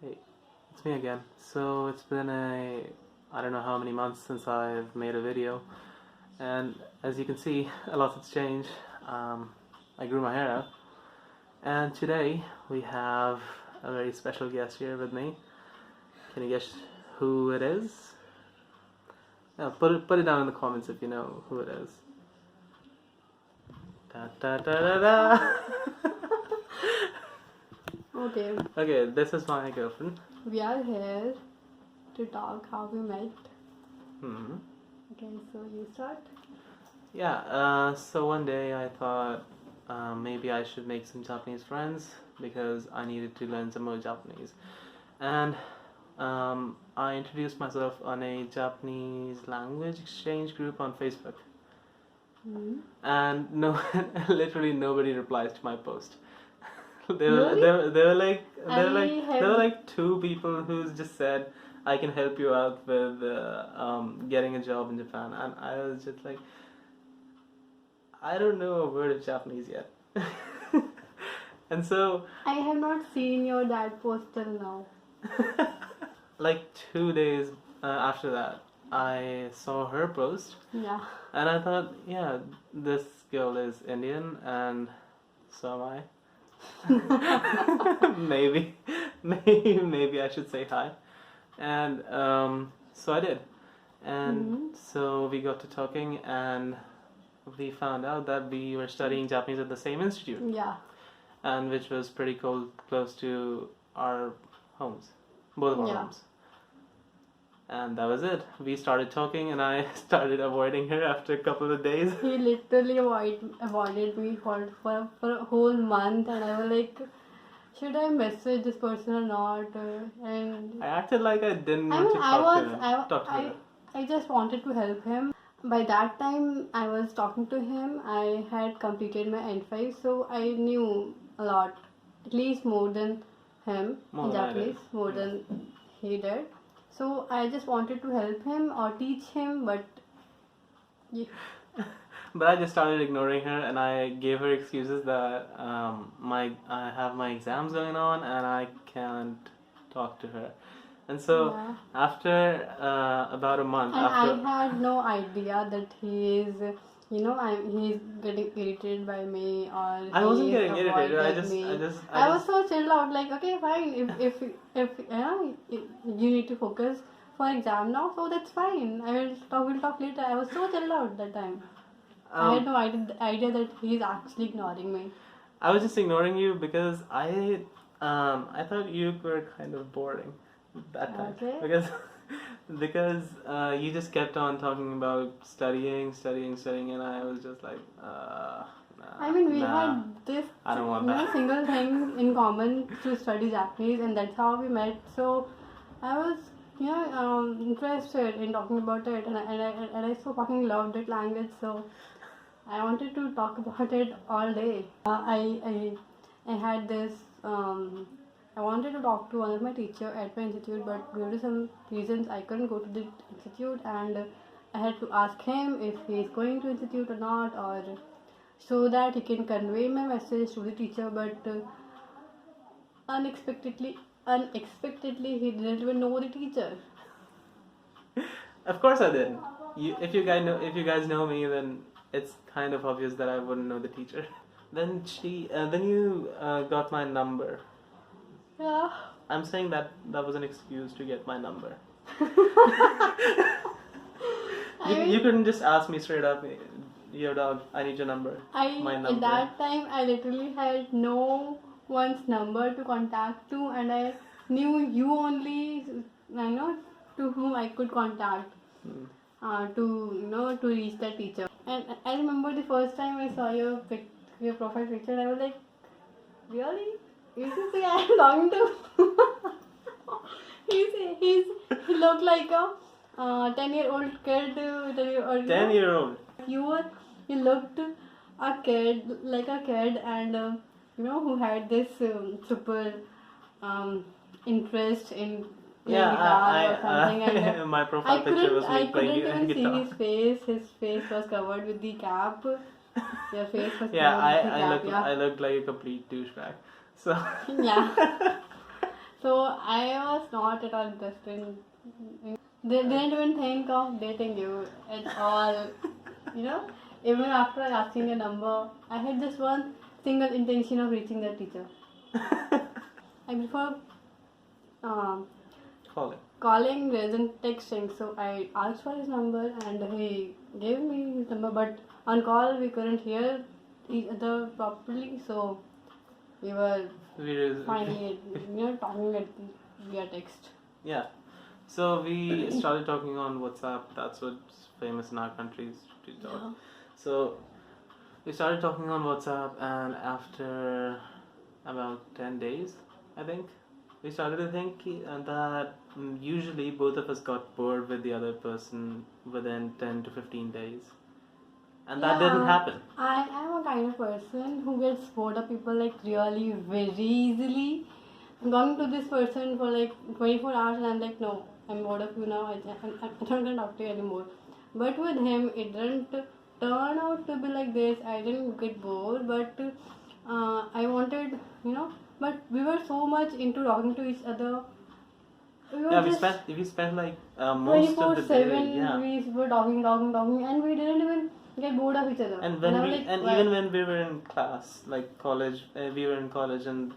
Hey, it's me again. So it's been I don't know how many months since I've made a video, and as you can see, a lot has changed. I grew my hair out, and today we have a very special guest here with me. Can you guess who it is? Yeah, put it down in the comments if you know who it is. Da da da da da. Okay, Okay, this is my girlfriend. we are here to talk how we met. Hmm. Okay, so you start. Yeah, so one day I thought maybe I should make some Japanese friends because I needed to learn some more Japanese. And I introduced myself on a Japanese language exchange group on Facebook. Hmm. And no, literally nobody replies to my post. They were, Really? they were like I there were like two people who just said I can help you out with getting a job in Japan, and I was just like, I don't know a word of Japanese yet. And so, I have not seen your dad post till now. like 2 days after that, I saw her post, Yeah. and I thought, yeah, this girl is Indian, and so am I. maybe I should say hi. And so I did. And so we got to talking, and we found out that we were studying Japanese at the same institute, Yeah. and which was pretty close to our homes, both of our Yeah. homes. And that was it. We started talking, and I started avoiding her after a couple of days. He literally avoided me for a whole month, and I was like, should I message this person or not? And I acted like I didn't I want mean, to I was, talk to her. I just wanted to help him. By that time, I was talking to him. I had completed my N5, so I knew a lot, at least more than him More in than I did. Japanese, more than he did. So I just wanted to help him or teach him, but yeah, But I just started ignoring her, and I gave her excuses that I have my exams going on and I can't talk to her. And so yeah. after about a month And after, I had no idea that he is, he's getting irritated by me or I wasn't he getting irritated. avoided me. I I was just so chilled out, like, okay, fine. If you need to focus for exam now, so that's fine. We'll talk later. I was so chilled out that time. I had no idea that he's actually ignoring me. I was just ignoring you because I thought you were kind of boring that time. Okay. Because you just kept on talking about studying, and I was just like, nah, I mean, we nah, had this I don't want that. single thing in common to study Japanese, and that's how we met. So I was, interested in talking about it, and I so fucking loved that language. So I wanted to talk about it all day. I had this. I wanted to talk to one of my teacher at my institute, but due to some reasons, I couldn't go to the institute, and I had to ask him if he is going to institute or not, or so that he can convey my message to the teacher. But unexpectedly, he didn't even know the teacher. Of course I didn't. If you guys know me, then it's kind of obvious that I wouldn't know the teacher. Then you got my number. Yeah. I'm saying that was an excuse to get my number. You couldn't just ask me straight up, yo dog, I need your number. My number. At that time, I literally had no one's number to contact to, and I knew you only, to whom I could contact. To reach that teacher. And I remember the first time I saw your profile picture, I was like, really? Is this the guy I'm talking to? He looked like a 10-year-old kid. 10-year-old. You looked like a kid, and who had this super interest in playing guitar or something. And my profile picture was me I couldn't playing even see guitar. his face. His face was covered with the cap. Your face was Yeah, covered with the cap. I looked like a complete douchebag. So Yeah. So I was not at all interested. They didn't even think of dating you at all. You know, even after asking a number, I had just one single intention of reaching the teacher. I prefer um, calling rather than texting. So I asked for his number and he gave me his number. But on call we couldn't hear each other properly, so we were finally, talking via text. Yeah. So we started talking on WhatsApp. That's what's famous in our countries. Yeah. So we started talking on WhatsApp, and after about 10 days, I think, we started to think that usually both of us got bored with the other person within 10 to 15 days. And that didn't happen. I am a kind of person who gets bored of people like really very easily. I'm talking to this person for like 24 hours and I'm like, no, I'm bored of you now. I'm not gonna talk to you anymore. But with him, it didn't turn out to be like this. I didn't get bored, but I wanted, but we were so much into talking to each other. We spent like most of the day. 24/7. Yeah. We were talking, and we didn't even get bored of each other. And even when we were in class, like college, we were in college and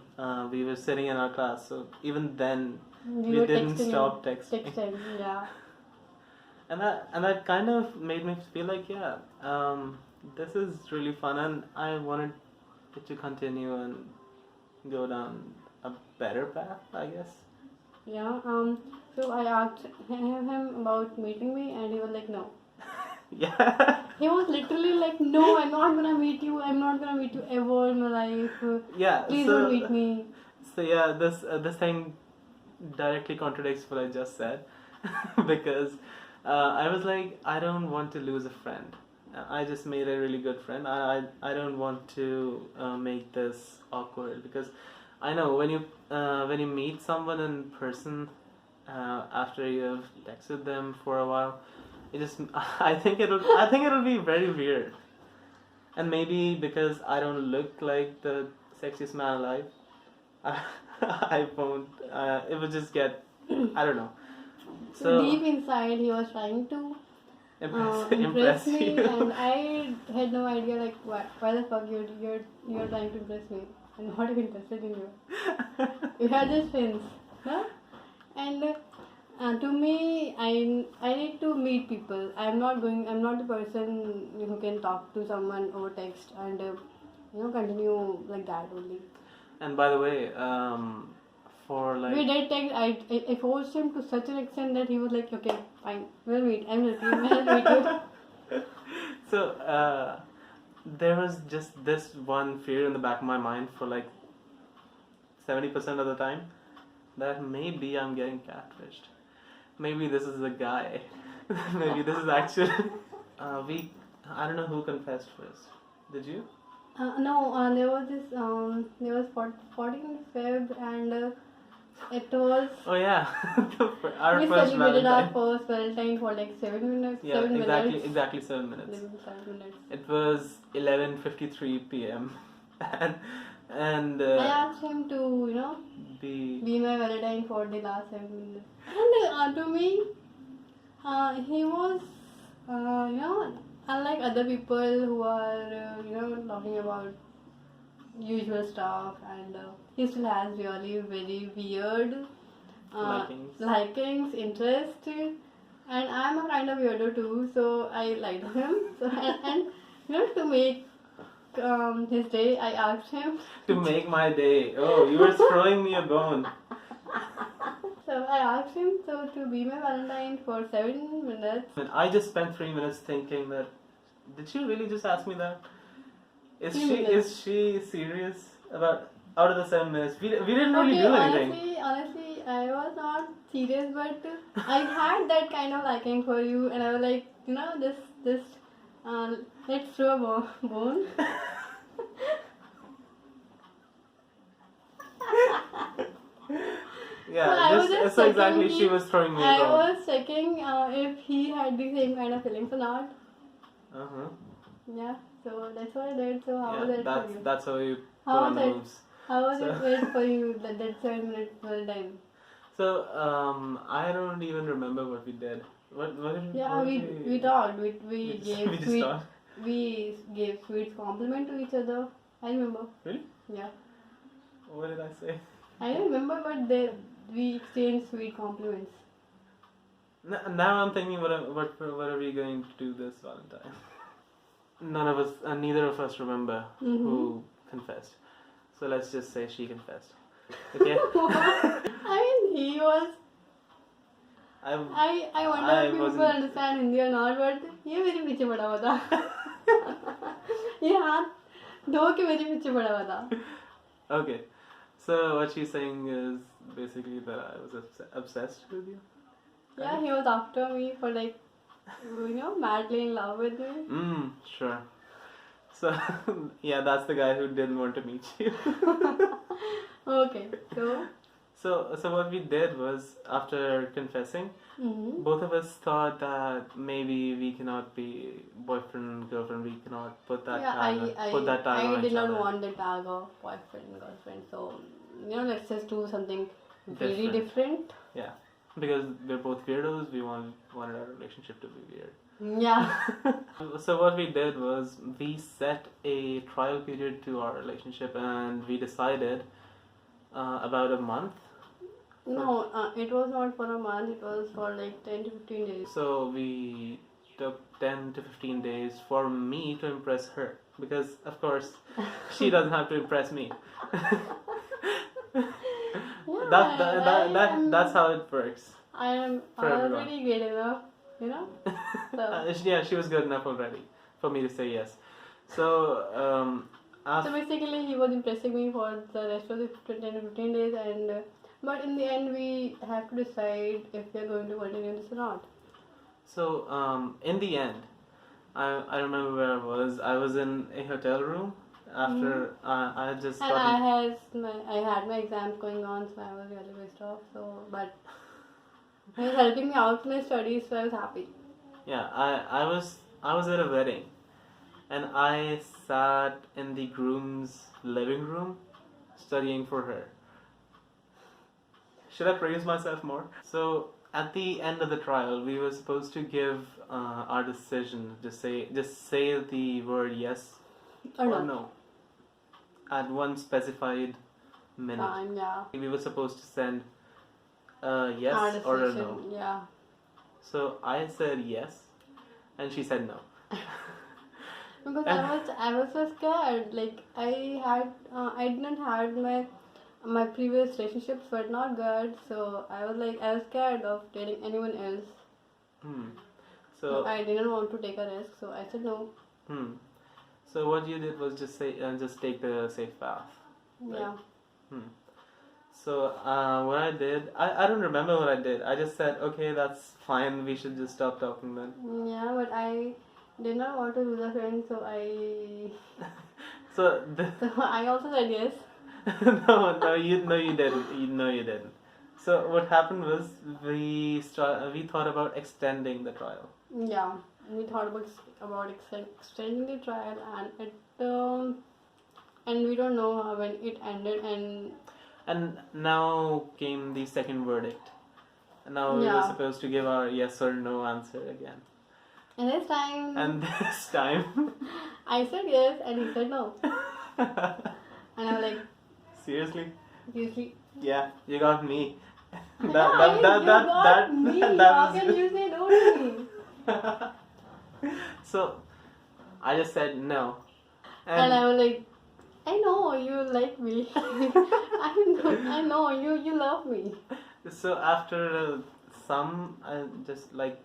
we were sitting in our class. So even then, we didn't stop texting. Yeah. And that kind of made me feel like, this is really fun, and I wanted it to continue and go down a better path, I guess. Yeah. So I asked him about meeting me, and he was like, no. Yeah. He was literally like, no, I'm not gonna meet you. I'm not gonna meet you ever in my life. Yeah. Please don't meet me. So yeah, this thing directly contradicts what I just said, because I was like, I don't want to lose a friend. I just made a really good friend. I don't want to make this awkward, because I know when you meet someone in person after you've texted them for a while, I think it'll be very weird. And maybe because I don't look like the sexiest man alive, I won't. It would just get, I don't know. So deep inside, he was trying to impress me, and I had no idea like why the fuck you're trying to impress me. I'm not even interested in you. We are just friends, no? And to me, I need to meet people. I'm not the person who can talk to someone over text and continue like that only. And by the way, for like, we did text. I forced him to such an extent that he was like, okay, fine, we'll meet. I'm with you. I'll meet you. So there was just this one fear in the back of my mind for like 70% of the time, that maybe I'm getting catfished. Maybe this is a guy. Maybe this is actually I don't know who confessed first. Did you? No, there was this there was 14th Feb and it was. Oh yeah, we celebrated our first Valentine for like 7 minutes. Yeah, exactly 7 minutes. 7 minutes. It was 11:53 p.m. and I asked him to be my Valentine for the last 7 minutes. And to me, he was unlike other people who are talking about usual stuff, and he still has really very weird likings, interest, and I'm a kind of weirdo too, so I liked him. So and to make his day, I asked him to make my day. Oh, you were throwing me a bone. So I asked him to be my Valentine for 7 minutes. And I just spent 3 minutes thinking that, did she really just ask me that? Is she serious about out of the 7 minutes? We didn't really do anything. Honestly, I was not serious, but I had that kind of liking for you, and I was like, let's throw a bone. Yeah, so exactly, she was throwing me a bone. I was checking if he had the same kind of feelings or not. Yeah, so that's what I did. So how was it for you? That's how you put on the moves. How was it for you that 7 minutes Valentine? So I don't even remember what we did. What did Yeah, what we did we talked. We we just, gave we just sweet talked? we gave sweet compliment to each other. I remember. Really? Yeah, What did I say? I don't remember, but we exchanged sweet compliments. Now I'm thinking, what are we going to do this Valentine? None of us, neither of us remember who confessed. So let's just say she confessed. Okay. I mean, he was. I wonder I if people wasn't- understand Hindi or not, but ये मेरे पीछे पड़ा हुआ था. ये हाथ धो के मेरे पीछे पड़ा हुआ था. Okay. So what she's saying is basically that I was obsessed with you. Yeah, he was after me for like, madly in love with me. Sure. So yeah, that's the guy who didn't want to meet you. Okay, So what we did was, after confessing, both of us thought that maybe we cannot be boyfriend and girlfriend. We cannot put that tag. I on did each not other. want the tag of boyfriend and girlfriend. So let's just do something very different. Yeah, because we're both weirdos. We wanted our relationship to be weird. Yeah. So what we did was, we set a trial period to our relationship, and we decided about a month. No, it was not for a month. It was for like 10 to 15 days. So we took 10 to 15 days for me to impress her, because of course she doesn't have to impress me. That's how it works. I am For everyone. already good enough, So, Yeah, she was good enough already for me to say yes. So so basically, he was impressing me for the rest of the 10 to 15 days, and but in the end, we have to decide if we are going to continue this or not. So in the end, I remember where I was. I was in a hotel room after I had just And gotten. I had my exams going on, so I was really pissed off. So, but he was helping me out in my studies, so I was happy. Yeah, I was at a wedding, and I sat in the groom's living room studying for her. Should I praise myself more? So at the end of the trial, we were supposed to give our decision. Just say the word yes or no at one specified minute. Yeah. We were supposed to send a yes Our or a decision, no. yeah. So I said yes, and she said no. Because I was so scared. Like I didn't had my previous relationships were not good, so I was scared of dating anyone else. So I didn't want to take a risk, so I said no. So what you did was just take the safe path. Right? Yeah. So what I did, I don't remember what I did. I just said, okay, that's fine. We should just stop talking then. Yeah, but I did not want to lose a friend, so I. So So I also said yes. no, you didn't. So what happened was, we thought about extending the trial. Yeah, we thought about extending the trial, and we don't know when it ended, And now came the second verdict. And now we were supposed to give our yes or no answer again. And this time. I said yes, and he said no. And I was like, seriously? Seriously? Yeah, you got me. You got me. How can you say no to me? So I just said no. And I was like, I know you like me. I know you love me. So after just like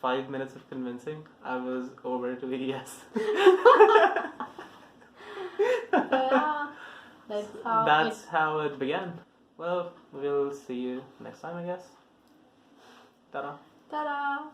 5 minutes of convincing, I was over to a yes. That's how it began. Well, we'll see you next time, I guess. Ta-da. Ta-da.